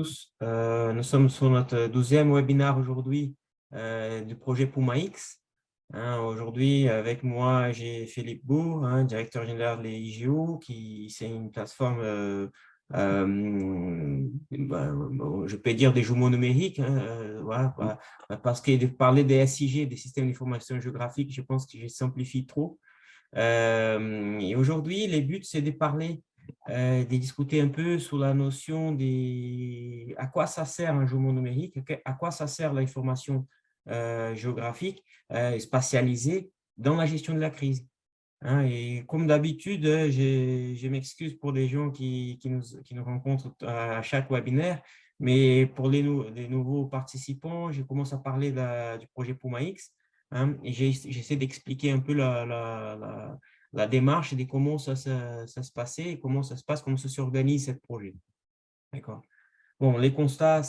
tous. Nous sommes sur notre 12e webinaire aujourd'hui du projet Puma X. Aujourd'hui, avec moi, j'ai Philippe Bourg, directeur général de l'IGO, qui c'est une plateforme, je peux dire des jumeaux numériques, voilà, parce que de parler des SIG, des systèmes d'information géographique, je pense que je simplifie trop. Et aujourd'hui, le but, c'est de parler, de discuter un peu sur la notion des… à quoi ça sert un jumeau numérique, à quoi ça sert l'information géographique spatialisée dans la gestion de la crise. Et comme d'habitude, je m'excuse pour les gens qui nous rencontrent à chaque webinaire, mais pour les nouveaux participants, je commence à parler du projet Puma X. Et j'essaie d'expliquer un peu la démarche et de comment ça se passait, et comment ça se passe, comment ça s'organise ce projet. D'accord. Bon, les constats,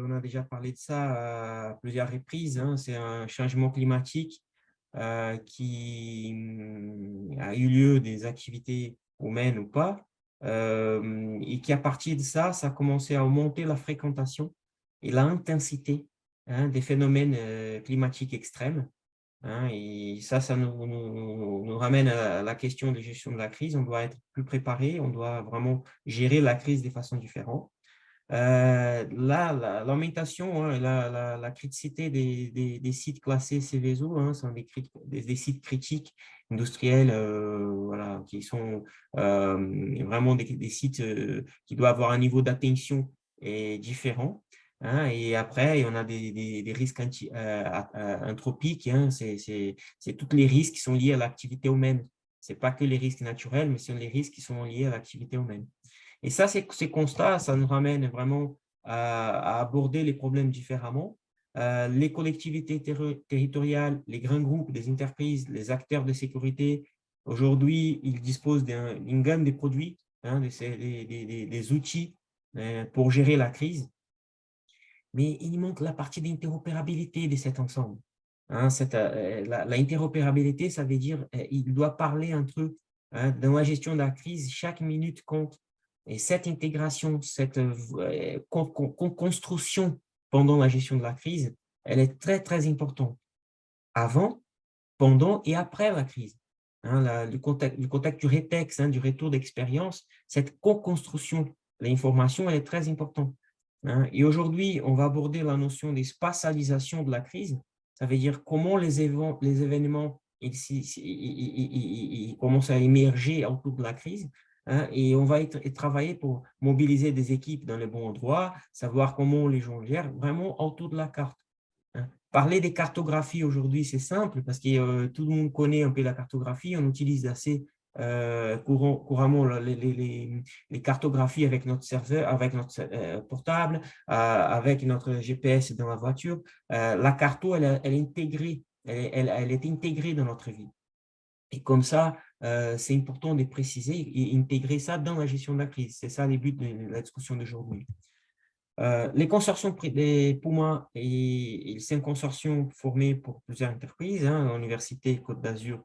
on a déjà parlé de ça à plusieurs reprises. C'est un changement climatique qui a eu lieu des activités humaines ou pas, et qui à partir de ça, ça a commencé à augmenter la fréquentation et l'intensité des phénomènes climatiques extrêmes. Et ça nous ramène à la question de gestion de la crise. On doit être plus préparé, on doit vraiment gérer la crise de façon différente. L'augmentation, la criticité des sites classés Céveso, sont des sites critiques industriels, voilà, qui sont vraiment des sites qui doivent avoir un niveau d'attention différent. Et après, on a des risques anthropiques. C'est tous les risques qui sont liés à l'activité humaine. Ce n'est pas que les risques naturels, mais ce sont les risques qui sont liés à l'activité humaine. Et ça, ces constats, ça nous ramène vraiment à aborder les problèmes différemment. Les collectivités territoriales, les grands groupes, les entreprises, les acteurs de sécurité, aujourd'hui, ils disposent d'une gamme de produits, des outils pour gérer la crise. Mais il manque la partie d'interopérabilité de cet ensemble. L'interopérabilité, ça veut dire qu'il doit parler entre eux. Dans la gestion de la crise, chaque minute compte. Et cette intégration, cette construction pendant la gestion de la crise, elle est très, très importante. Avant, pendant et après la crise. Le contact du rétex, du retour d'expérience, cette co-construction de l'information, elle est très importante. Et aujourd'hui, on va aborder la notion de spatialisation de la crise. Ça veut dire comment les événements ils commencent à émerger autour de la crise. Et on va travailler pour mobiliser des équipes dans les bons endroits, savoir comment les gens gèrent vraiment autour de la carte. Parler des cartographies aujourd'hui, c'est simple parce que tout le monde connaît un peu la cartographie. On utilise assez couramment les cartographies avec notre serveur, avec notre portable, avec notre GPS dans la voiture. La carto, elle est intégrée, elle est intégrée dans notre vie. Et comme ça, c'est important de préciser et intégrer ça dans la gestion de la crise. C'est ça le but de la discussion d'aujourd'hui. Les consortiums des Puma, c'est un consortium formé pour plusieurs entreprises, l'Université Côte d'Azur,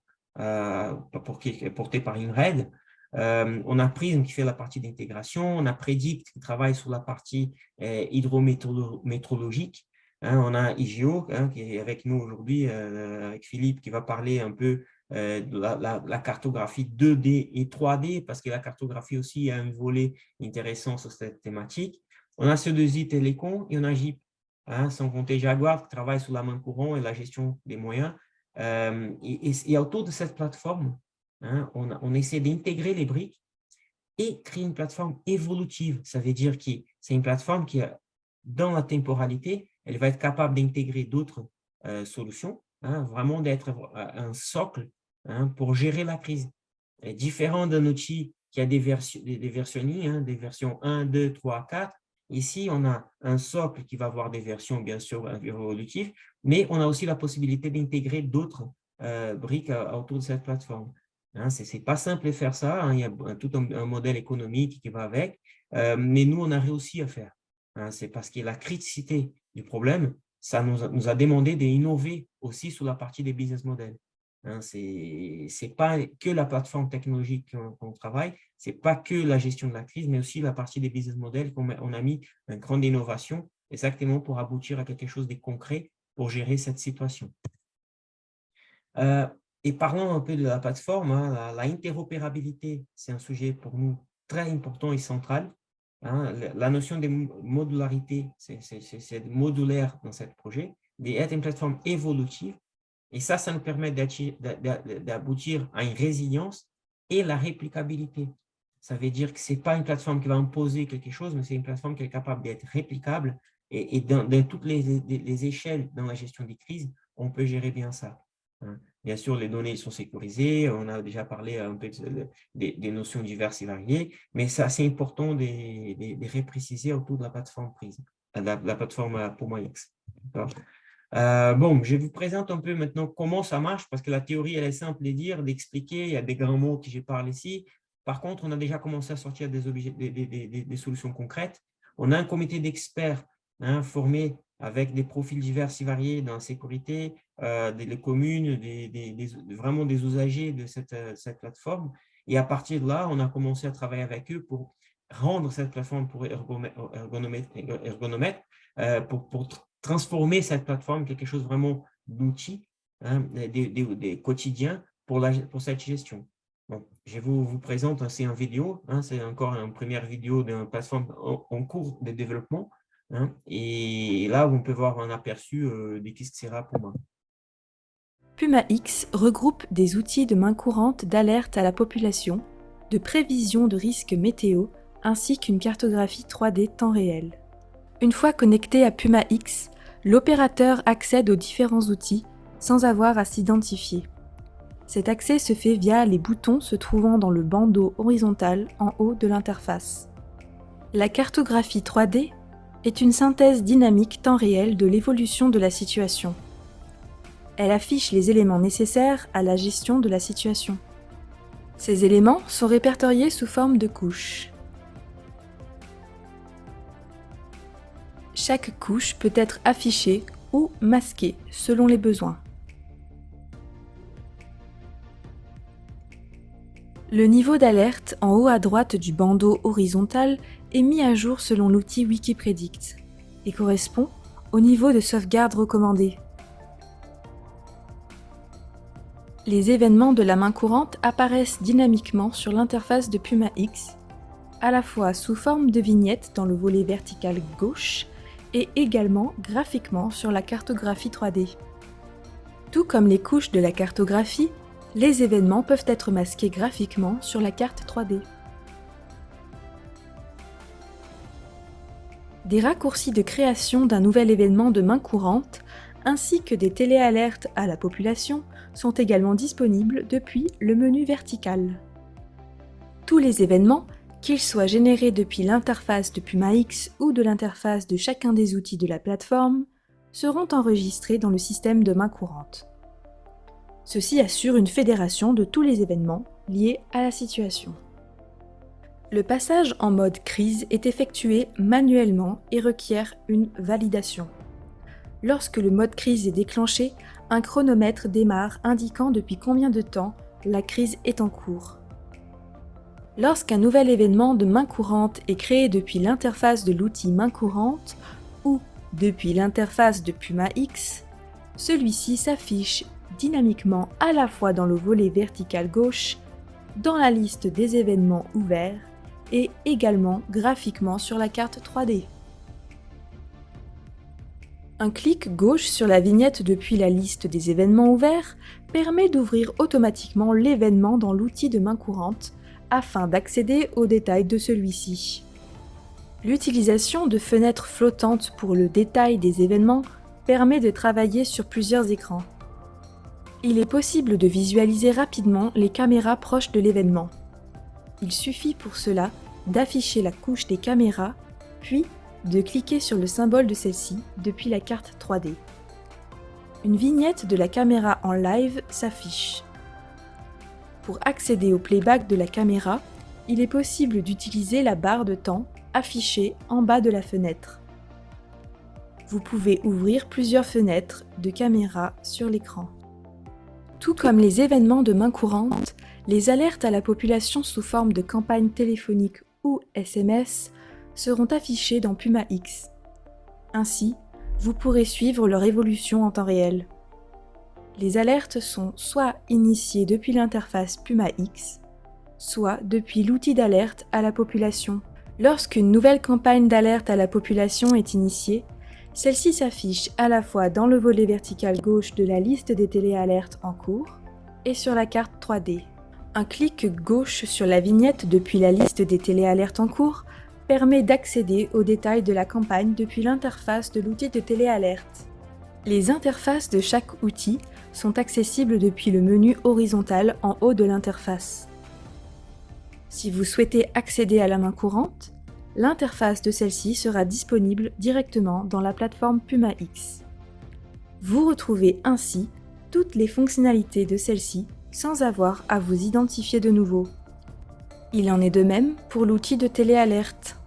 portée par INRED. On a Prism qui fait la partie d'intégration, on a Predict qui travaille sur la partie hydrométéorologique. On a IGO qui est avec nous aujourd'hui, avec Philippe, qui va parler un peu de la cartographie 2D et 3D, parce que la cartographie aussi a un volet intéressant sur cette thématique. On a C2I Télécom et on a JIP, sans compter Jaguar qui travaille sur la main courant et la gestion des moyens. Et autour de cette plateforme, on essaie d'intégrer les briques et créer une plateforme évolutive. Ça veut dire que c'est une plateforme qui, dans la temporalité, elle va être capable d'intégrer d'autres solutions, vraiment d'être un socle pour gérer la crise. Différent d'un outil qui a des versionning, des versions 1, 2, 3, 4, ici, on a un socle qui va avoir des versions, bien sûr, évolutives, mais on a aussi la possibilité d'intégrer d'autres briques autour de cette plateforme. Ce n'est pas simple de faire ça, il y a tout un modèle économique qui va avec, mais nous, on a réussi à faire. C'est parce que la criticité du problème, ça nous a demandé d'innover aussi sur la partie des business models. Hein, c'est pas que la plateforme technologique qu'on travaille, c'est pas que la gestion de la crise, mais aussi la partie des business models on a mis une grande innovation exactement pour aboutir à quelque chose de concret pour gérer cette situation. Et parlons un peu de la plateforme, hein, la interopérabilité, c'est un sujet pour nous très important et central. Hein, la notion de modularité, c'est modulaire dans ce projet, d'être une plateforme évolutive. Et ça nous permet d'aboutir à une résilience et la réplicabilité. Ça veut dire que ce n'est pas une plateforme qui va imposer quelque chose, mais c'est une plateforme qui est capable d'être réplicable et dans toutes les échelles dans la gestion des crises, on peut gérer bien ça. Bien sûr, les données sont sécurisées, on a déjà parlé un peu des notions diverses et variées, mais c'est assez important de repréciser autour de la plateforme prise, la plateforme PumaX. Bon, je vous présente un peu maintenant comment ça marche, parce que la théorie, elle est simple à dire, d'expliquer, il y a des grands mots que je parle ici. Par contre, on a déjà commencé à sortir des solutions concrètes. On a un comité d'experts formé avec des profils divers et variés dans la sécurité, des communes, vraiment des usagers de cette plateforme. Et à partir de là, on a commencé à travailler avec eux pour rendre cette plateforme pour ergonomètre, pour transformer cette plateforme en quelque chose vraiment d'outils, des quotidiens pour cette gestion. Bon, je vous présente, c'est une vidéo, c'est encore une première vidéo d'une plateforme en cours de développement. Et là, on peut voir un aperçu de ce que sera Puma. PumaX regroupe des outils de main courante d'alerte à la population, de prévision de risques météo, ainsi qu'une cartographie 3D temps réel. Une fois connecté à PumaX, l'opérateur accède aux différents outils sans avoir à s'identifier. Cet accès se fait via les boutons se trouvant dans le bandeau horizontal en haut de l'interface. La cartographie 3D est une synthèse dynamique temps réel de l'évolution de la situation. Elle affiche les éléments nécessaires à la gestion de la situation. Ces éléments sont répertoriés sous forme de couches. Chaque couche peut être affichée ou masquée selon les besoins. Le niveau d'alerte en haut à droite du bandeau horizontal est mis à jour selon l'outil Wikipredict et correspond au niveau de sauvegarde recommandé. Les événements de la main courante apparaissent dynamiquement sur l'interface de PumaX, à la fois sous forme de vignettes dans le volet vertical gauche et également graphiquement sur la cartographie 3D. Tout comme les couches de la cartographie, les événements peuvent être masqués graphiquement sur la carte 3D. Des raccourcis de création d'un nouvel événement de main courante ainsi que des téléalertes à la population sont également disponibles depuis le menu vertical. Tous les événements, qu'ils soient générés depuis l'interface de PumaX ou de l'interface de chacun des outils de la plateforme, seront enregistrés dans le système de main courante. Ceci assure une fédération de tous les événements liés à la situation. Le passage en mode crise est effectué manuellement et requiert une validation. Lorsque le mode crise est déclenché, un chronomètre démarre indiquant depuis combien de temps la crise est en cours. Lorsqu'un nouvel événement de main courante est créé depuis l'interface de l'outil main courante ou depuis l'interface de PumaX, celui-ci s'affiche dynamiquement à la fois dans le volet vertical gauche, dans la liste des événements ouverts et également graphiquement sur la carte 3D. Un clic gauche sur la vignette depuis la liste des événements ouverts permet d'ouvrir automatiquement l'événement dans l'outil de main courante afin d'accéder aux détails de celui-ci. L'utilisation de fenêtres flottantes pour le détail des événements permet de travailler sur plusieurs écrans. Il est possible de visualiser rapidement les caméras proches de l'événement. Il suffit pour cela d'afficher la couche des caméras, puis de cliquer sur le symbole de celle-ci depuis la carte 3D. Une vignette de la caméra en live s'affiche. Pour accéder au playback de la caméra, il est possible d'utiliser la barre de temps affichée en bas de la fenêtre. Vous pouvez ouvrir plusieurs fenêtres de caméra sur l'écran. Tout comme les événements de main courante, les alertes à la population sous forme de campagnes téléphoniques ou SMS seront affichées dans Puma X. Ainsi, vous pourrez suivre leur évolution en temps réel. Les alertes sont soit initiées depuis l'interface Puma X, soit depuis l'outil d'alerte à la population. Lorsqu'une nouvelle campagne d'alerte à la population est initiée, celle-ci s'affiche à la fois dans le volet vertical gauche de la liste des téléalertes en cours et sur la carte 3D. Un clic gauche sur la vignette depuis la liste des téléalertes en cours permet d'accéder aux détails de la campagne depuis l'interface de l'outil de téléalerte. Les interfaces de chaque outil sont accessibles depuis le menu horizontal en haut de l'interface. Si vous souhaitez accéder à la main courante, l'interface de celle-ci sera disponible directement dans la plateforme Puma X. Vous retrouvez ainsi toutes les fonctionnalités de celle-ci sans avoir à vous identifier de nouveau. Il en est de même pour l'outil de téléalerte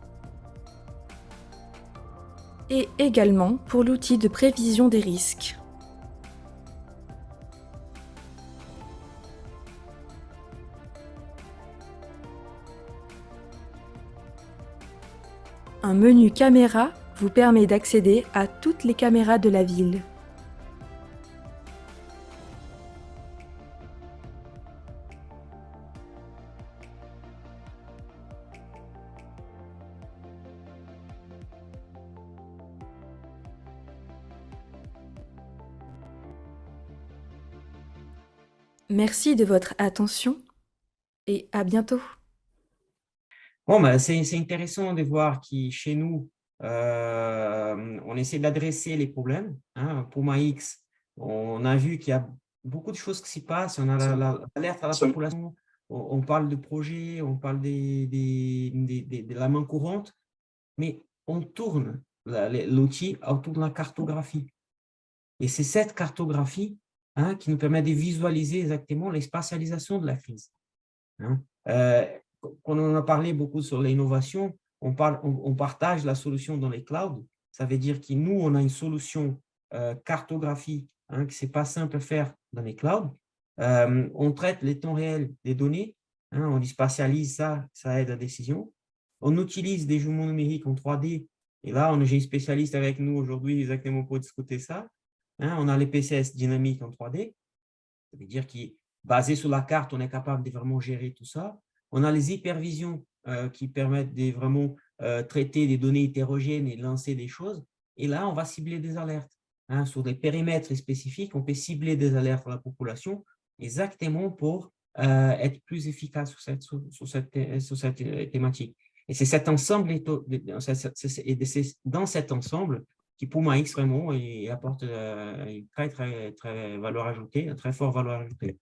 et également pour l'outil de prévision des risques. Un menu caméra vous permet d'accéder à toutes les caméras de la ville. Merci de votre attention et à bientôt. Bon, ben, c'est intéressant de voir que chez nous, on essaie d'adresser les problèmes. Hein. Pour MaX, on a vu qu'il y a beaucoup de choses qui s'y passent. On a l'alerte à la population, on parle de projets, on parle de la main courante, mais on tourne l'outil autour de la cartographie. Et c'est cette cartographie qui nous permet de visualiser exactement les spatialisations de la crise. Hein. Quand on a parlé beaucoup sur l'innovation, on partage la solution dans les clouds. Ça veut dire que nous, on a une solution cartographie que ce n'est pas simple à faire dans les clouds. On traite les temps réels des données, on spatialise ça, ça aide à la décision. On utilise des jumeaux numériques en 3D. Et là, j'ai un spécialiste avec nous aujourd'hui exactement pour discuter ça. On a les PCS dynamiques en 3D. Ça veut dire que basé sur la carte, on est capable de vraiment gérer tout ça. On a les hypervisions qui permettent de vraiment traiter des données hétérogènes et lancer des choses. Et là, on va cibler des alertes. Sur des périmètres spécifiques, on peut cibler des alertes à la population exactement pour être plus efficace sur cette thématique. Et c'est cet ensemble, dans cet ensemble qui, pour Puma X, vraiment, il apporte une très valeur ajoutée, une très forte valeur ajoutée.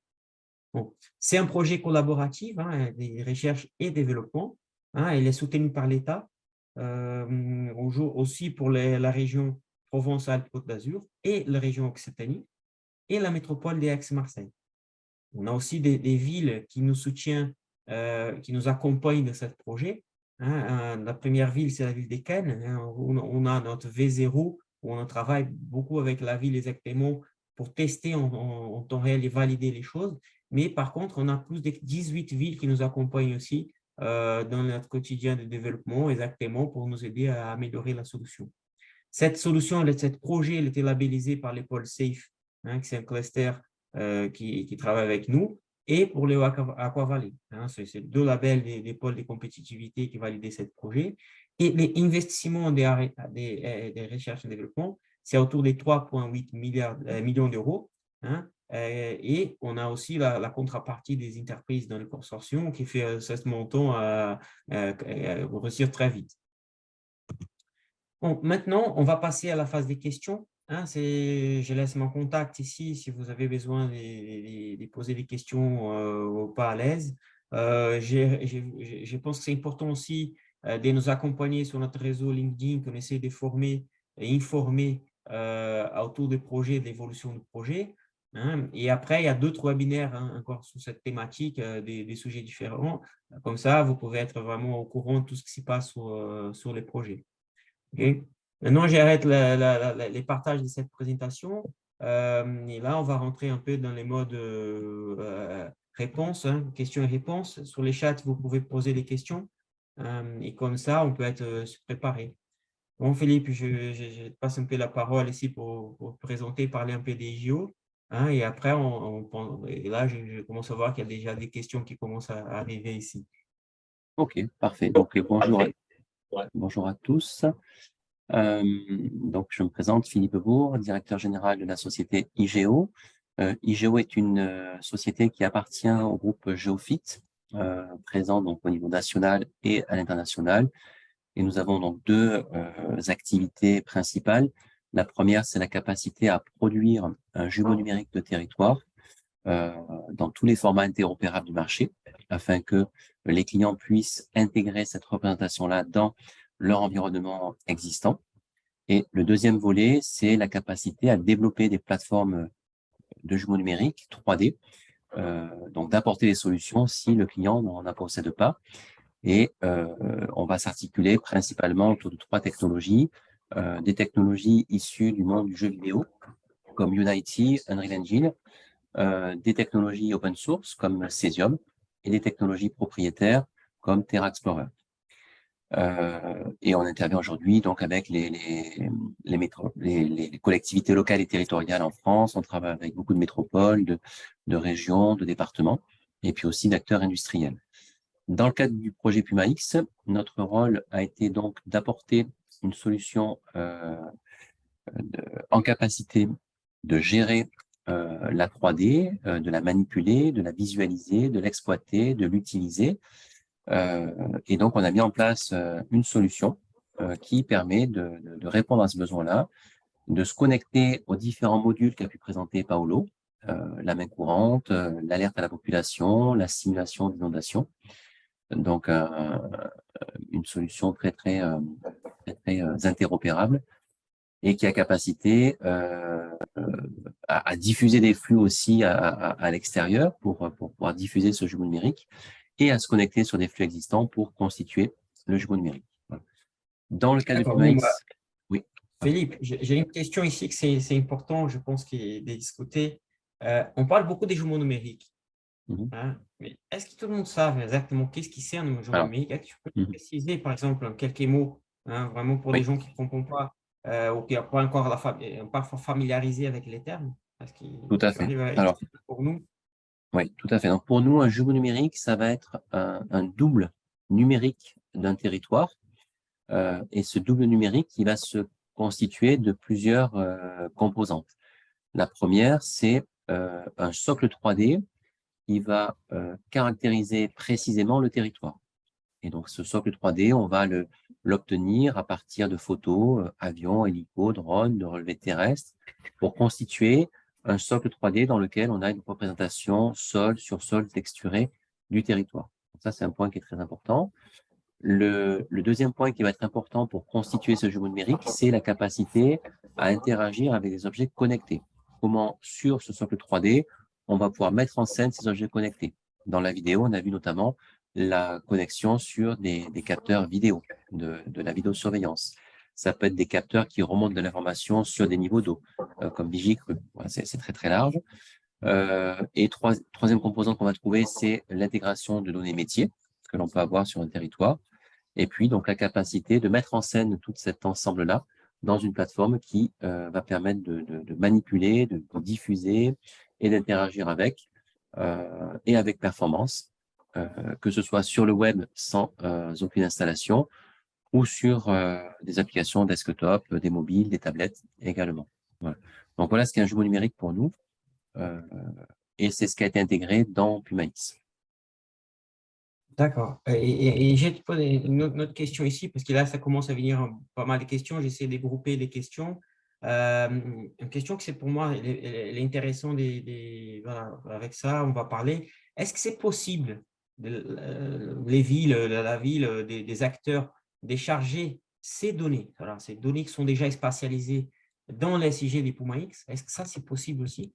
Bon, c'est un projet collaboratif, des recherches et développement. Il est soutenu par l'État, aussi pour la région Provence-Alpes-Côte d'Azur et la région Occitanie et la métropole d'Aix-Marseille. On a aussi des villes qui nous soutiennent, qui nous accompagnent dans ce projet. La première ville, c'est la ville de Cannes. On a notre V0 où on travaille beaucoup avec la ville exactement pour tester en temps réel et valider les choses. Mais par contre, on a plus de 18 villes qui nous accompagnent aussi dans notre quotidien de développement exactement pour nous aider à améliorer la solution. Cette solution, ce projet, il était labellisé par l'école SAFE, qui c'est un cluster qui travaille avec nous, et pour le Aqua Valley. C'est deux labels des pôles de compétitivité qui validaient ce projet. Et les investissements des recherches et développement, c'est autour des 3,8 millions d'euros. Et on a aussi la contrepartie des entreprises dans le consortium qui fait ce montant réussir très vite. Bon, maintenant, on va passer à la phase des questions. Je laisse mon contact ici si vous avez besoin de poser des questions pas à l'aise. Je pense que c'est important aussi de nous accompagner sur notre réseau LinkedIn, qu'on essaie de former et informer autour des projets, de l'évolution du projet. Et après, il y a d'autres webinaires encore sur cette thématique, des sujets différents. Comme ça, vous pouvez être vraiment au courant de tout ce qui se passe sur les projets. Okay. Maintenant, j'arrête les partages de cette présentation. Et là, on va rentrer un peu dans les modes réponses, hein, questions et réponses. Sur les chats, vous pouvez poser des questions. Et comme ça, on peut se préparer. Bon, Philippe, je te passe un peu la parole ici pour présenter, parler un peu des JO. Hein, et après, et là, je commence à voir qu'il y a déjà des questions qui commencent à arriver ici. Ok, parfait. Donc, bonjour à tous. Donc, je me présente, Philippe Bourg, directeur général de la société IGEO. IGEO est une société qui appartient au groupe Geofit, présent donc au niveau national et à l'international. Et nous avons donc deux activités principales. La première, c'est la capacité à produire un jumeau numérique de territoire dans tous les formats interopérables du marché, afin que les clients puissent intégrer cette représentation-là dans leur environnement existant. Et le deuxième volet, c'est la capacité à développer des plateformes de jumeaux numériques 3D, donc d'apporter des solutions si le client n'en possède pas. Et on va s'articuler principalement autour de trois technologies, des technologies issues du monde du jeu vidéo, comme Unity, Unreal Engine, des technologies open source comme Cesium et des technologies propriétaires comme Terra Explorer. Et on intervient aujourd'hui donc avec les collectivités locales et territoriales en France. On travaille avec beaucoup de métropoles, de régions, de départements, et puis aussi d'acteurs industriels. Dans le cadre du projet Puma X, notre rôle a été donc d'apporter une solution en capacité de gérer la 3D, de la manipuler, de la visualiser, de l'exploiter, de l'utiliser. Et donc, on a mis en place une solution qui permet de répondre à ce besoin-là, de se connecter aux différents modules qu'a pu présenter Paolo, la main courante, l'alerte à la population, la simulation d'inondation. Donc, une solution très interopérable et qui a capacité à diffuser des flux aussi à l'extérieur pour pouvoir diffuser ce jumeau numérique et à se connecter sur des flux existants pour constituer le jumeau numérique. Voilà. Dans le cas de Puma X, oui. Philippe, j'ai une question ici que c'est important, je pense, qu'il est discuté. On parle beaucoup des jumeaux numériques. Hein, mais est-ce que tout le monde sait exactement qu'est-ce qui sert un jumeau numérique? Est-ce que tu peux préciser, par exemple, en quelques mots, hein, vraiment pour les gens qui ne comprennent pas ou qui n'ont pas encore parfois familiarisé avec les termes? Tout à fait. Alors, pour nous? Oui, tout à fait. Donc, pour nous, un jumeau numérique, ça va être un double numérique d'un territoire. Et ce double numérique, il va se constituer de plusieurs composantes. La première, c'est un socle 3D qui va caractériser précisément le territoire. Et donc, ce socle 3D, on va l'obtenir à partir de photos, avions, hélicos, drones, de relevés terrestres, pour constituer un socle 3D dans lequel on a une représentation sol sur sol texturée du territoire. Donc ça, c'est un point qui est très important. Le deuxième point qui va être important pour constituer ce jumeau numérique, c'est la capacité à interagir avec des objets connectés. Comment, sur ce socle 3D, on va pouvoir mettre en scène ces objets connectés. Dans la vidéo, on a vu notamment la connexion sur des capteurs vidéo, de la vidéosurveillance. Ça peut être des capteurs qui remontent de l'information sur des niveaux d'eau, comme Vigicru. Voilà, c'est très large. Et troisième composante qu'on va trouver, c'est l'intégration de données métiers que l'on peut avoir sur un territoire. Et puis, donc, la capacité de mettre en scène tout cet ensemble-là dans une plateforme qui va permettre de manipuler, de diffuser et d'interagir avec, et avec performance, que ce soit sur le web sans aucune installation ou sur des applications desktop, des mobiles, des tablettes également. Voilà. Donc, voilà ce qu'est un jumeau numérique pour nous. Et c'est ce qui a été intégré dans Puma X. D'accord. Et j'ai posé une autre question ici, parce que là, ça commence à venir pas mal de questions. J'essaie de grouper les questions. Une question que c'est pour moi, elle est intéressante, voilà, avec ça, on va parler. Est-ce que c'est possible, les villes, la ville, des acteurs, décharger ces données, voilà, ces données qui sont déjà spatialisées dans les SIG des Puma X? Est-ce que ça, c'est possible aussi?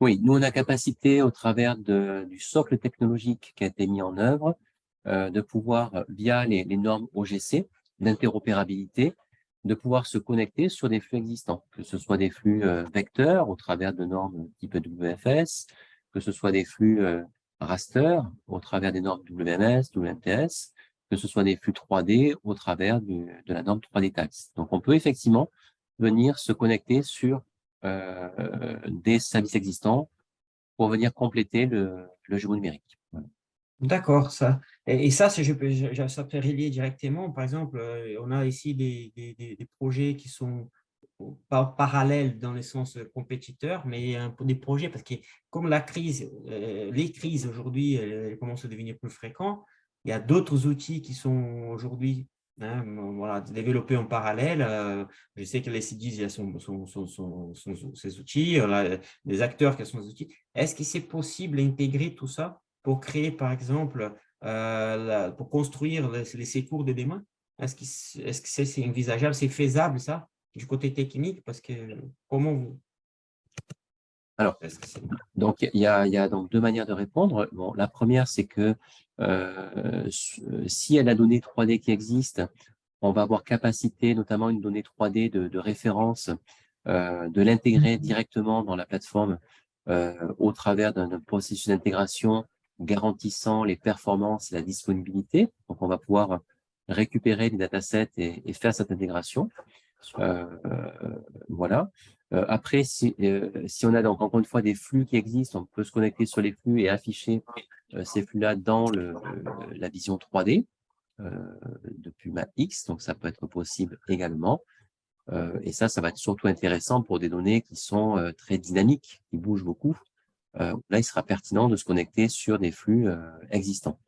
Oui, nous, on a capacité, au travers du socle technologique qui a été mis en œuvre, de pouvoir, via les normes OGC d'interopérabilité, de pouvoir se connecter sur des flux existants, que ce soit des flux vecteurs au travers de normes type WFS, que ce soit des flux raster au travers des normes WMS, WMTS, que ce soit des flux 3D au travers de la norme 3D Tax. Donc, on peut effectivement venir se connecter sur des services existants pour venir compléter le jumeau numérique. Voilà. D'accord, ça. Et ça, ça peut relier directement. Par exemple, on a ici des projets qui sont pas parallèles dans le sens compétiteur, mais des projets, parce que comme la crise, les crises aujourd'hui, elles commencent à devenir plus fréquentes, il y a d'autres outils qui sont aujourd'hui voilà, développés en parallèle. Je sais que les CIDIS, il y a ces outils, les acteurs qui sont ces outils. Est-ce que c'est possible d'intégrer tout ça pour créer, par exemple, pour construire les secours de demain? Est-ce que c'est envisageable, c'est faisable, ça, du côté technique? Parce que comment vous… Alors, donc, il y a donc deux manières de répondre. Bon, la première, c'est que s'il y a la donnée 3D qui existe, on va avoir capacité, notamment une donnée 3D de référence, de l'intégrer directement dans la plateforme au travers d'un processus d'intégration garantissant les performances et la disponibilité. Donc, on va pouvoir récupérer les datasets et faire cette intégration. Voilà. Après, si on a donc encore une fois des flux qui existent, on peut se connecter sur les flux et afficher ces flux-là dans la vision 3D de Puma X. Donc, ça peut être possible également. Et ça va être surtout intéressant pour des données qui sont très dynamiques, qui bougent beaucoup. Là, il sera pertinent de se connecter sur des flux existants.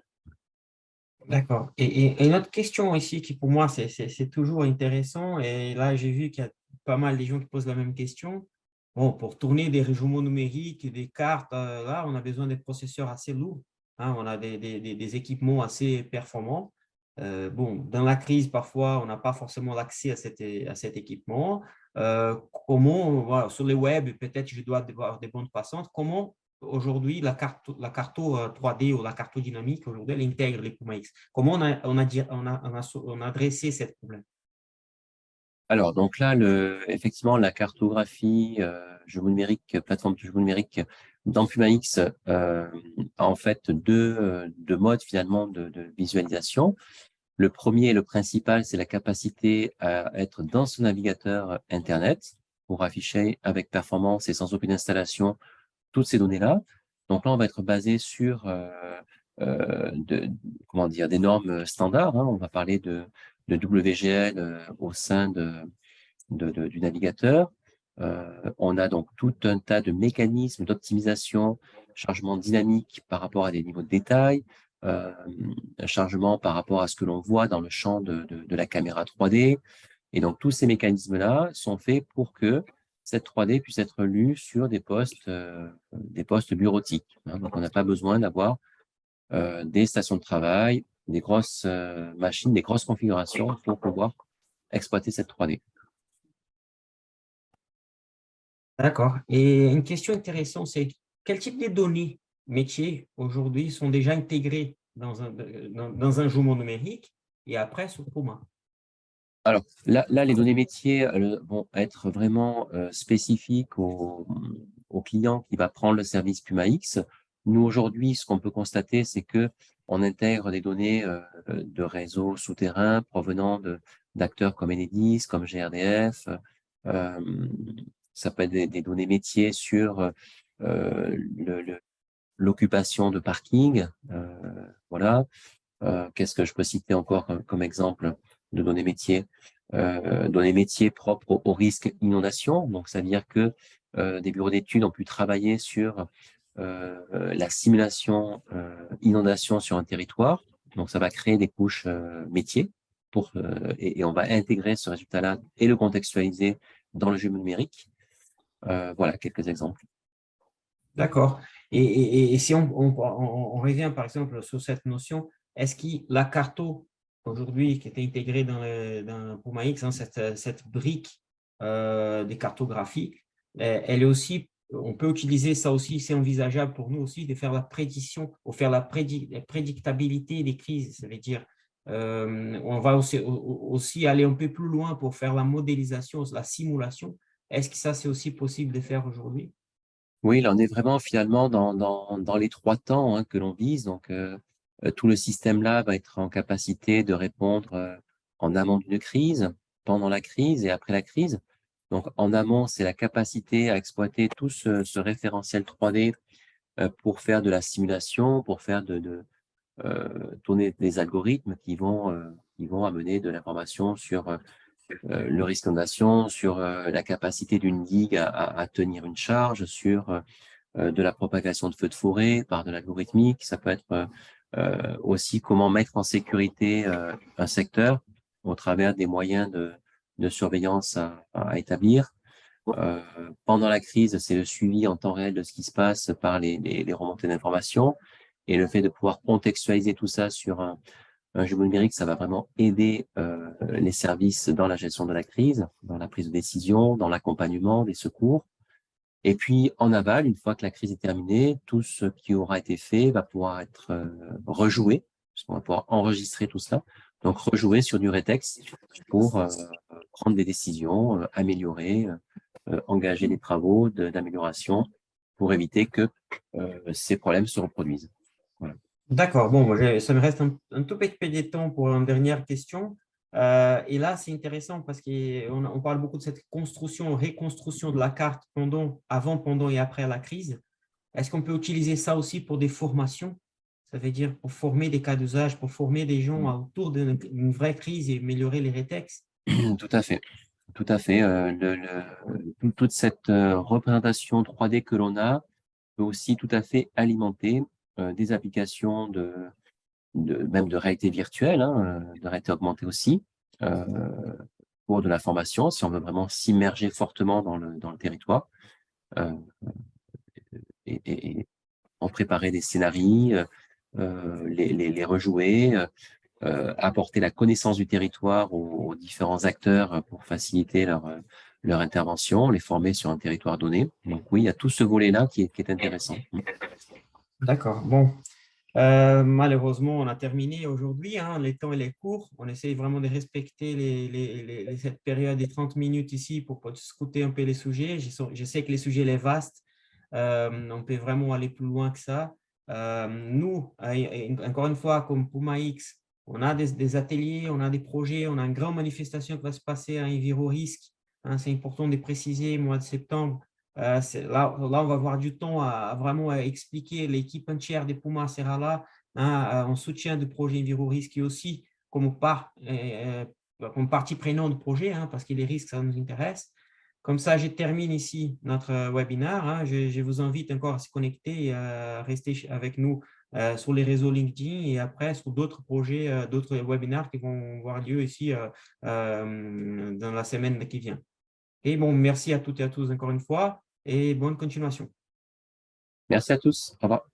D'accord. Et une autre question ici qui, pour moi, c'est toujours intéressant. Et là, j'ai vu qu'il y a pas mal de gens qui posent la même question. Bon, pour tourner des jumeaux numériques, des cartes, là, on a besoin de processeurs assez lourds. Hein, on a des équipements assez performants. Bon, dans la crise, parfois, on n'a pas forcément l'accès à cet équipement. Comment, voilà, sur le web, peut-être je dois avoir des bandes passantes. Comment aujourd'hui la carto 3D ou la carto dynamique, aujourd'hui, elle intègre les Puma X? Comment on a adressé ce problème? Alors, donc là, effectivement, la cartographie jumeau numérique, plateforme de jumeau numérique dans Puma X a en fait deux modes finalement de visualisation. Le premier et le principal, c'est la capacité à être dans son navigateur Internet pour afficher avec performance et sans aucune installation toutes ces données-là. Donc là, on va être basé sur comment dire, des normes standards. Hein. On va parler de WGL au sein du navigateur. On a donc tout un tas de mécanismes d'optimisation, chargement dynamique par rapport à des niveaux de détail, chargement par rapport à ce que l'on voit dans le champ de la caméra 3D. Et donc, tous ces mécanismes-là sont faits pour que cette 3D puisse être lue sur des postes bureautiques. Hein. Donc, on n'a pas besoin d'avoir des stations de travail, des grosses machines, des grosses configurations pour pouvoir exploiter cette 3D. D'accord. Et une question intéressante, c'est quel type de données métiers aujourd'hui sont déjà intégrées dans un jumeau numérique et après sur Puma? Alors là, les données métiers vont être vraiment spécifiques au client qui va prendre le service Puma X. Nous, aujourd'hui, ce qu'on peut constater, c'est que on intègre des données de réseaux souterrains provenant d'acteurs comme Enedis, comme GRDF. Ça peut être des données métiers sur l'occupation de parking. Voilà. Qu'est-ce que je peux citer encore comme exemple de données métiers? Données métiers propres au risque inondation. Donc, c'est-à-dire que des bureaux d'études ont pu travailler sur la simulation inondation sur un territoire. Donc, ça va créer des couches métiers et on va intégrer ce résultat-là et le contextualiser dans le jumeau numérique. Voilà quelques exemples. D'accord. Et si on revient par exemple sur cette notion, est-ce que la carto aujourd'hui qui était intégrée dans Puma X, hein, cette brique des cartographies, elle est aussi, on peut utiliser ça aussi, c'est envisageable pour nous aussi de faire la prédiction ou faire la prédictabilité des crises. Ça veut dire On va aussi aller un peu plus loin pour faire la modélisation, la simulation. Est-ce que ça, c'est aussi possible de faire aujourd'hui? Oui, là, on est vraiment finalement dans les 3 temps que l'on vise. Donc, tout le système-là va être en capacité de répondre en amont d'une crise, pendant la crise et après la crise. Donc, en amont, c'est la capacité à exploiter tout ce référentiel 3D pour faire de la simulation, pour faire tourner des algorithmes qui vont amener de l'information sur le risque d'inondation, sur la capacité d'une digue à tenir une charge, sur de la propagation de feux de forêt par de l'algorithmique. Ça peut être aussi comment mettre en sécurité un secteur au travers des moyens de surveillance à établir. Pendant la crise, c'est le suivi en temps réel de ce qui se passe par les remontées d'informations et le fait de pouvoir contextualiser tout ça sur un jumeau numérique, ça va vraiment aider les services dans la gestion de la crise, dans la prise de décision, dans l'accompagnement des secours. Et puis, en aval, une fois que la crise est terminée, tout ce qui aura été fait va pouvoir être rejoué, parce qu'on va pouvoir enregistrer tout cela. Donc, rejouer sur du rétexte pour prendre des décisions, améliorer, engager des travaux d'amélioration pour éviter que ces problèmes se reproduisent. Voilà. D'accord, bon, ça me reste un tout petit peu de temps pour une dernière question. Et là, c'est intéressant parce qu'on parle beaucoup de cette construction, reconstruction de la carte avant, pendant et après la crise. Est-ce qu'on peut utiliser ça aussi pour des formations? Ça veut dire pour former des cas d'usage, pour former des gens autour d'une vraie crise et améliorer les rétextes? Tout à fait. Tout à fait. Toute cette représentation 3D que l'on a peut aussi tout à fait alimenter des applications même de réalité virtuelle, de réalité augmentée aussi, pour de la formation, si on veut vraiment s'immerger fortement dans le territoire euh, et en préparer des scénarios, les rejouer, apporter la connaissance du territoire aux différents acteurs pour faciliter leur intervention, les former sur un territoire donné. Donc oui, il y a tout ce volet-là qui est intéressant. D'accord, bon. Malheureusement, on a terminé aujourd'hui, hein. Le temps il est court. On essaye vraiment de respecter cette période des 30 minutes ici pour discuter un peu les sujets. Je sais que les sujets sont vastes. On peut vraiment aller plus loin que ça. Nous, encore une fois, comme Puma X, on a des ateliers, on a des projets, on a une grande manifestation qui va se passer à Enviro Risque. Hein, c'est important de préciser, mois de septembre. Là, on va avoir du temps à vraiment expliquer. L'équipe entière des Pumas sera là, hein, en soutien du projet EnviroRisque et aussi comme partie prenante du projet, hein, parce que les risques, ça nous intéresse. Comme ça, je termine ici notre webinaire. Hein. Je vous invite encore à se connecter et à rester avec nous sur les réseaux LinkedIn et après sur d'autres projets, d'autres webinaires qui vont avoir lieu ici dans la semaine qui vient. Et bon, merci à toutes et à tous encore une fois et bonne continuation. Merci à tous. Au revoir.